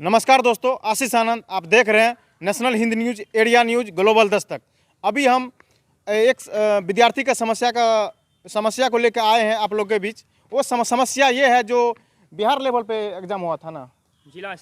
नमस्कार दोस्तों, आशीष आनंद आप देख रहे हैं national Hindi news, area news, global Dastak. अभी हम एक विद्यार्थी का समस्या को लेकर आए हैं आप लोग के बीच। वो समस्या ये है जो बिहार लेवल पे एग्ज़ाम हुआ था ना, जिला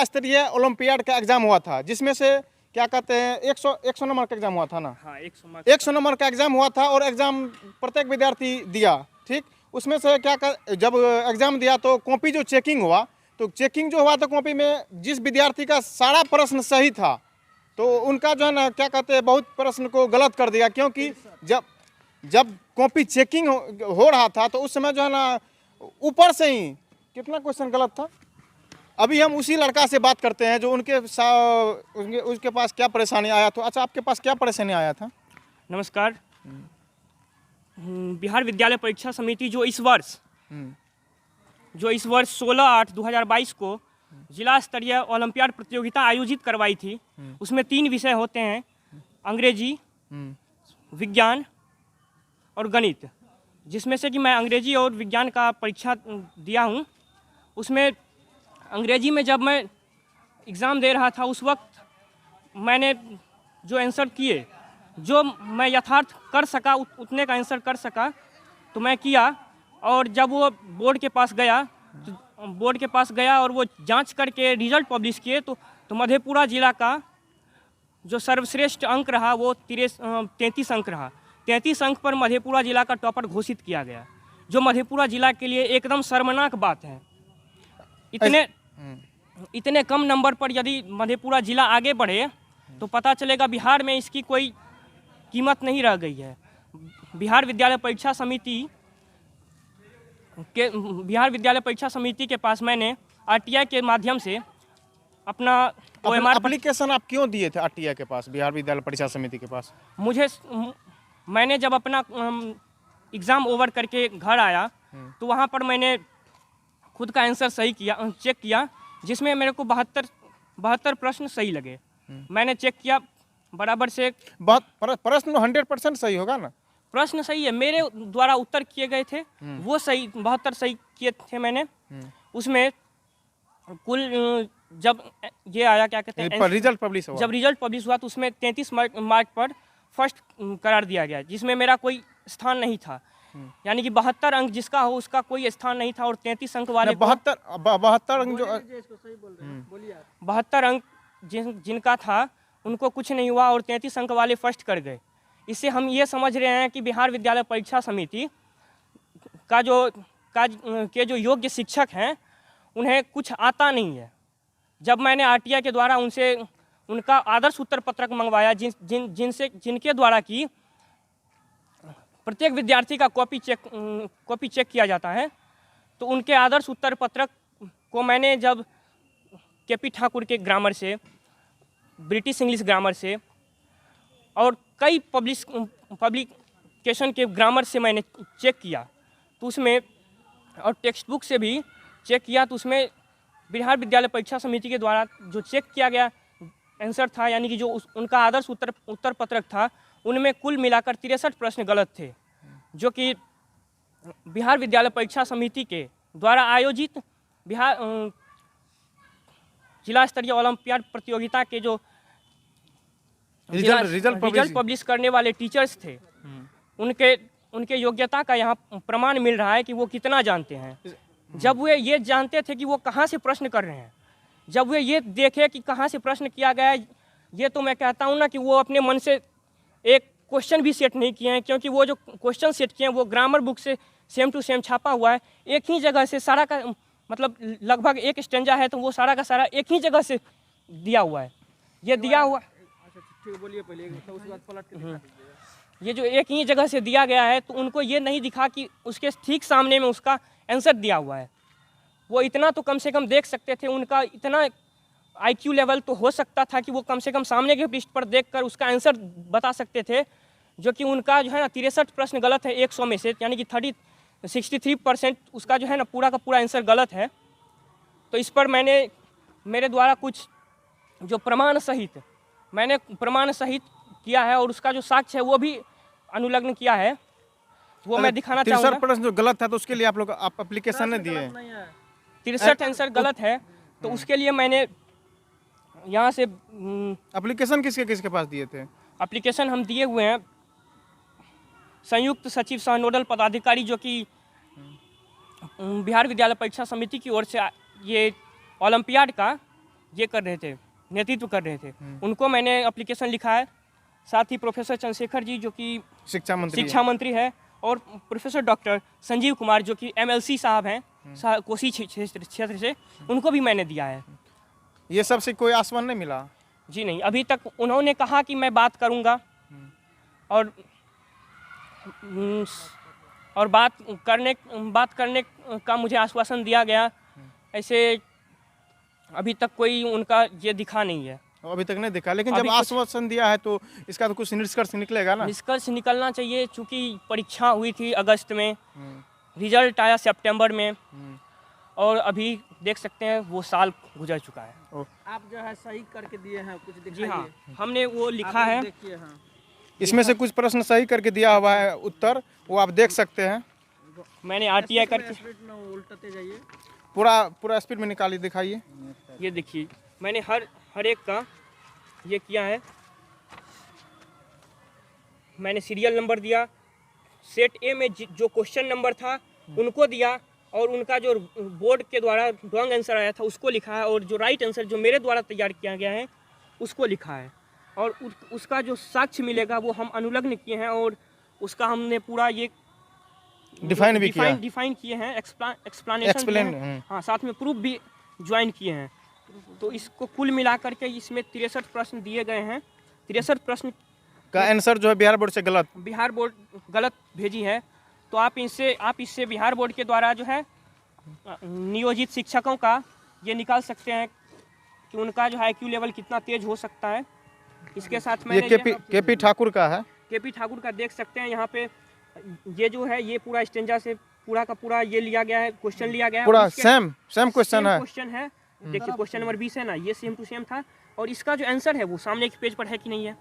स्तरीय ओलंपियाड का एग्ज़ाम हुआ था, जिसमें से क्या कहते हैं 100 नंबर का एग्ज़ाम हुआ था ना। हाँ, 100 नंबर का एग्ज़ाम हुआ था और एग्ज़ाम प्रत्येक विद्यार्थी दिया। ठीक, उसमें से जब एग्ज़ाम दिया तो कॉपी जो चेकिंग हुआ, तो चेकिंग जो हुआ तो कॉपी में जिस विद्यार्थी का सारा प्रश्न सही था, तो उनका जो है ना क्या कहते हैं बहुत प्रश्न को गलत कर दिया, क्योंकि जब कॉपी चेकिंग हो रहा था तो उस समय जो है ना ऊपर से ही कितना क्वेश्चन गलत था। अभी हम उसी लड़का से बात करते हैं जो उसके पास क्या परेशानी आया था। अच्छा, आपके पास क्या परेशानी आया था? नमस्कार। बिहार विद्यालय परीक्षा समिति जो इस वर्ष 16/8/2022 को जिला स्तरीय ओलंपियाड प्रतियोगिता आयोजित करवाई थी, उसमें 3 विषय होते हैं, अंग्रेजी, विज्ञान और गणित, जिसमें से कि मैं अंग्रेजी और विज्ञान का परीक्षा दिया हूं। उसमें अंग्रेजी में जब मैं एग्ज़ाम दे रहा था उस वक्त मैंने जो आंसर किए, जो मैं यथार्थ कर सका उतने का आंसर कर सका तो मैं किया। और जब वो बोर्ड के पास गया और वो जांच करके रिजल्ट पब्लिश किए तो मधेपुरा जिला का जो सर्वश्रेष्ठ अंक रहा वो 33 अंक रहा। 33 अंक पर मधेपुरा जिला का टॉपर घोषित किया गया, जो मधेपुरा जिला के लिए एकदम शर्मनाक बात है। इतने कम नंबर पर यदि मधेपुरा जिला आगे बढ़े तो पता चलेगा बिहार में इसकी कोई कीमत नहीं रह गई है। बिहार विद्यालय परीक्षा समिति के पास मैंने आरटीआई के माध्यम से अपना OMR एप्लीकेशन आप क्यों दिए थे आरटीआई के पास, बिहार विद्यालय परीक्षा समिति के पास? मैंने जब अपना एग्ज़ाम ओवर करके घर आया तो वहाँ पर मैंने खुद का आंसर चेक किया, जिसमें मेरे को 72 प्रश्न सही लगे। मैंने चेक किया बराबर से प्रश्न 100% सही होगा ना? प्रश्न सही है, मेरे द्वारा उत्तर किए गए थे वो सही, 72 सही किए थे मैंने। उसमें कुल जब ये आया क्या कहते हैं रिजल्ट पब्लिश हुआ, जब रिजल्ट पब्लिश हुआ तो उसमें 33 मार्क पर फर्स्ट करार दिया गया, जिसमें मेरा कोई स्थान नहीं था। यानी कि 72 अंक जिसका हो उसका कोई स्थान नहीं था। और 33 अंक वाले 72 अंक जिनका था उनको कुछ नहीं हुआ और 33 अंक वाले फर्स्ट कर गए। इससे हम ये समझ रहे हैं कि बिहार विद्यालय परीक्षा समिति के जो योग्य शिक्षक हैं उन्हें कुछ आता नहीं है। जब मैंने आरटीआई के द्वारा उनसे उनका आदर्श उत्तर पत्रक मंगवाया, जिनके द्वारा कि प्रत्येक विद्यार्थी का कॉपी चेक किया जाता है, तो उनके आदर्श उत्तर पत्रक को मैंने जब केपी ठाकुर के ग्रामर से, ब्रिटिश इंग्लिश ग्रामर से और कई पब्लिकेशन के ग्रामर से मैंने चेक किया तो उसमें, और टेक्स्ट बुक से भी चेक किया तो उसमें बिहार विद्यालय परीक्षा समिति के द्वारा जो चेक किया गया आंसर था, यानी कि जो उनका आदर्श उत्तर पत्रक था, उनमें कुल मिलाकर 63 प्रश्न गलत थे, जो कि बिहार विद्यालय परीक्षा समिति के द्वारा आयोजित बिहार जिला स्तरीय ओलंपियाड प्रतियोगिता के जो रिजल्ट पब्लिश करने वाले टीचर्स थे, उनके योग्यता का यहाँ प्रमाण मिल रहा है कि वो कितना जानते हैं। जब वे ये जानते थे कि वो कहाँ से प्रश्न कर रहे हैं, जब वे ये देखे कि कहाँ से प्रश्न किया गया है, ये तो मैं कहता हूँ ना कि वो अपने मन से एक क्वेश्चन भी सेट नहीं किए हैं, क्योंकि वो जो क्वेश्चन सेट किए हैं वो ग्रामर बुक से सेम टू सेम छापा हुआ है। एक ही जगह से सारा का मतलब लगभग एक स्टेंजा है तो वो सारा का सारा एक ही जगह से दिया हुआ है। ये दिया हुआ, बोलिए पहले उसके बाद पलट के दिखा दीजिए। ये जो एक ही जगह से दिया गया है तो उनको ये नहीं दिखा कि उसके ठीक सामने में उसका आंसर दिया हुआ है। वो इतना तो कम से कम देख सकते थे, उनका इतना IQ लेवल तो हो सकता था कि वो कम से कम सामने के पृष्ठ पर देखकर उसका आंसर बता सकते थे, जो कि उनका जो है ना 63 प्रश्न गलत है 100 में से, यानी कि 63% उसका जो है ना पूरा का पूरा आंसर गलत है। तो इस पर मेरे द्वारा कुछ जो प्रमाण सहित किया है और उसका जो साक्ष्य है वो भी अनुलग्न किया है, वो मैं दिखाना चाहूँगा। 63 प्रश्न जो गलत है तो उसके लिए आप एप्लीकेशन नहीं दिए? 63 आंसर गलत है तो उसके लिए मैंने यहाँ से एप्लीकेशन किसके किसके पास दिए थे? एप्लीकेशन हम दिए हुए हैं संयुक्त सचिव सह नोडल पदाधिकारी जो कि बिहार विद्यालय परीक्षा समिति की ओर से ये ओलंपियाड का ये कर रहे थे, नेतृत्व कर रहे थे, उनको मैंने एप्लीकेशन लिखा है। साथ ही प्रोफेसर चंद्रशेखर जी जो कि शिक्षा मंत्री है और प्रोफेसर डॉक्टर संजीव कुमार जो कि MLC साहब हैं कोसी क्षेत्र से, उनको भी मैंने दिया है। ये सब से कोई आश्वासन नहीं मिला? जी नहीं, अभी तक उन्होंने कहा कि मैं बात करूंगा और बात करने का मुझे आश्वासन दिया गया। ऐसे अभी तक कोई उनका ये दिखा नहीं है। अभी तक नहीं दिखा, लेकिन जब आश्वासन दिया है तो इसका तो कुछ निष्कर्ष निकलेगा ना? निष्कर्ष निकलना चाहिए, चूँकि परीक्षा हुई थी अगस्त में, रिजल्ट आया सितंबर में और अभी देख सकते हैं वो साल गुजर चुका है। आप जो है सही करके दिए हैं कुछ दिखाइए। जी हाँ, हमने वो लिखा है। देखिए हाँ, इसमें से कुछ प्रश्न सही करके दिया हुआ है उत्तर, वो आप देख सकते हैं। मैंने RTI करके स्पीड में उल्टाते जाइए, पूरा स्पीड में निकालिए, दिखाइए। ये देखिए मैंने हर एक का ये किया है। मैंने सीरियल नंबर दिया, सेट ए में जो क्वेश्चन नंबर था उनको दिया और उनका जो बोर्ड के द्वारा रॉन्ग आंसर आया था उसको लिखा है और जो राइट आंसर जो मेरे द्वारा तैयार किया गया है उसको लिखा है और उसका जो साक्ष्य मिलेगा वो हम अनुलग्न किए हैं और उसका हमने पूरा ये डिफाइन किए हैं, एक्सप्लेनेशन, हाँ, साथ में प्रूफ भी ज्वाइन किए हैं। तो इसको कुल मिलाकर के इसमें 63 प्रश्न दिए गए हैं। 63 प्रश्न का आंसर जो है बिहार बोर्ड गलत भेजी है। तो आप इससे बिहार बोर्ड के द्वारा जो है नियोजित शिक्षकों का ये निकाल सकते हैं कि उनका जो है IQ लेवल कितना तेज हो सकता है। इसके साथ में KP ठाकुर का है, KP ठाकुर का देख सकते हैं यहाँ पे। ये जो है ये पूरा स्टेंजा से पूरा का पूरा ये लिया गया है, क्वेश्चन लिया गया है, पूरा सेम क्वेश्चन है। देखिए क्वेश्चन नंबर 20 है ना, ये सेम टू सेम था और इसका जो आंसर है वो सामने के पेज पर है कि नहीं है।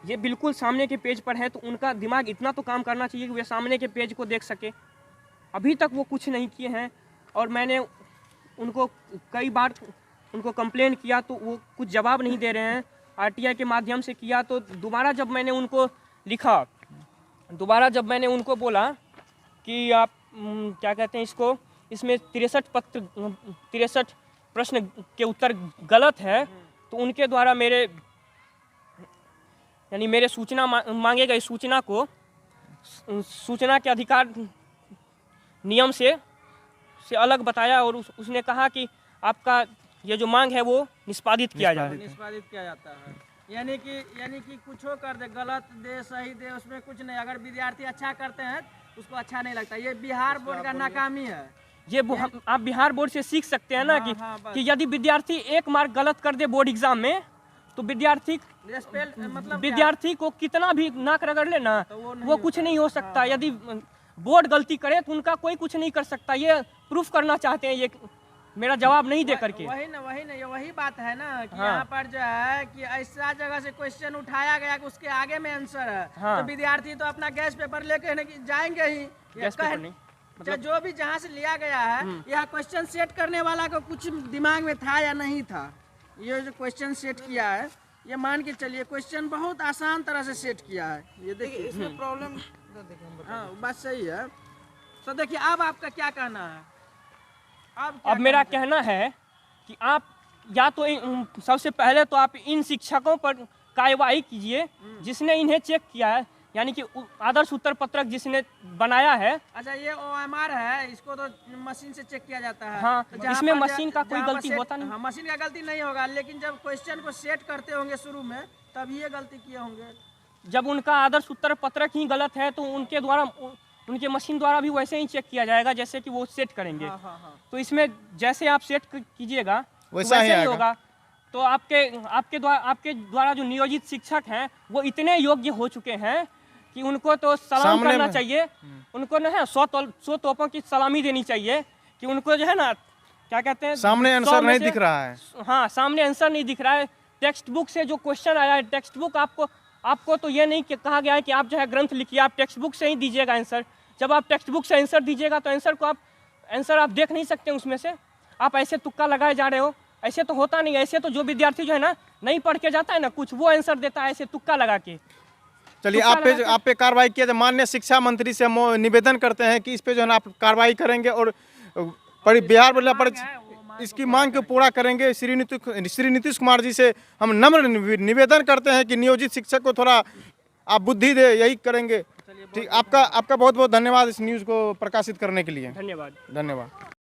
ये बिल्कुल सामने के पेज पर है, तो उनका दिमाग इतना तो काम करना चाहिए कि वे सामने के पेज को देख सके। अभी तक वो कुछ नहीं किए हैं और मैंने उनको कई बार उनको कंप्लेन किया तो वो कुछ जवाब नहीं दे रहे हैं। RTI के माध्यम से किया तो दोबारा जब मैंने उनको बोला कि आप क्या कहते हैं इसको, इसमें 63 प्रश्न के उत्तर गलत है, तो उनके द्वारा मेरे सूचना मांगे गए सूचना को सूचना के अधिकार नियम से अलग बताया और उसने कहा कि आपका ये जो मांग है वो निष्पादित किया जाता है। यानी कि कुछ हो कर दे, गलत दे सही दे, उसमें कुछ नहीं। अगर विद्यार्थी अच्छा करते हैं उसको अच्छा नहीं लगता। ये बिहार बोर्ड का नाकामी है। ये आप बिहार बोर्ड से सीख सकते हैं ना कि यदि विद्यार्थी एक मार्क गलत कर दे बोर्ड एग्जाम में तो विद्यार्थी को कितना भी नाक रगड़ लेना तो वो कुछ नहीं हो सकता। यदि बोर्ड गलती करे तो उनका कोई कुछ नहीं कर सकता। ये प्रूफ करना चाहते हैं ये मेरा जवाब नहीं दे करके। वही बात है ना कि यहाँ पर जो है कि ऐसा जगह से क्वेश्चन उठाया गया कि उसके आगे में आंसर है। तो विद्यार्थी तो अपना गैस पेपर लेके जाएंगे ही, मतलब जो भी जहाँ से लिया गया है। यह क्वेश्चन सेट करने वाला को कुछ दिमाग में था या नहीं था। ये जो क्वेश्चन सेट किया है, ये मान के चलिए क्वेश्चन बहुत आसान तरह से सेट किया है। ये देखिए इसमें प्रॉब्लम, हाँ बात सही है। तो देखिए अब आपका क्या कहना है? अब मेरा कहना है कि आप या तो सबसे पहले तो आप इन शिक्षकों पर कार्रवाई कीजिए जिसने इन्हें चेक किया है, यानी कि आदर्श उत्तर पत्रक जिसने बनाया है। अच्छा, ये OMR है, इसको तो मशीन से चेक किया जाता है। हाँ, तो इसमें मशीन का कोई गलती होता नहीं। हाँ, मशीन का गलती नहीं होगा, लेकिन जब क्वेश्चन को सेट करते होंगे शुरू में तब ये गलती किए होंगे। जब उनका आदर्श उत्तर पत्रक ही गलत है तो उनके मशीन द्वारा भी वैसे ही चेक किया जाएगा जैसे कि वो सेट करेंगे। हाँ। तो इसमें जैसे आप सेट कीजिएगा वैसा ही होगा। तो आपके द्वारा जो नियोजित शिक्षक हैं वो इतने योग्य हो चुके हैं कि उनको तो सलाम करना चाहिए। उनको ना है 100 तोपों की सलामी देनी चाहिए कि उनको जो है ना क्या कहते हैं, सामने आंसर नहीं दिख रहा है। हाँ, सामने आंसर नहीं दिख रहा है। टेक्स्ट बुक से जो क्वेश्चन आया है, टेक्स्ट बुक आपको तो ये नहीं कहा गया है कि आप जो है ग्रंथ लिखिए, आप टेक्स्ट बुक से ही दीजिएगा आंसर। जब आप टेक्स्ट बुक से आंसर दीजिएगा तो आंसर आप देख नहीं सकते उसमें से, आप ऐसे तुक्का लगाए जा रहे हो। ऐसे तो होता नहीं है। ऐसे तो जो विद्यार्थी जो है ना नहीं पढ़ के जाता है ना कुछ, वो आंसर देता है ऐसे तुक्का लगा के। चलिए आप पे कार्रवाई किया जाए। माननीय शिक्षा मंत्री से हम निवेदन करते हैं कि इस पे जो है ना आप कार्रवाई करेंगे और बिहार बोर्ड परीक्षा इसकी मांग को पूरा करेंगे। श्री नीतीश कुमार जी से हम नम्र निवेदन करते हैं कि नियोजित शिक्षक को थोड़ा आप बुद्धि दे, यही करेंगे। ठीक, आपका बहुत बहुत धन्यवाद इस न्यूज़ को प्रकाशित करने के लिए। धन्यवाद। धन्यवाद।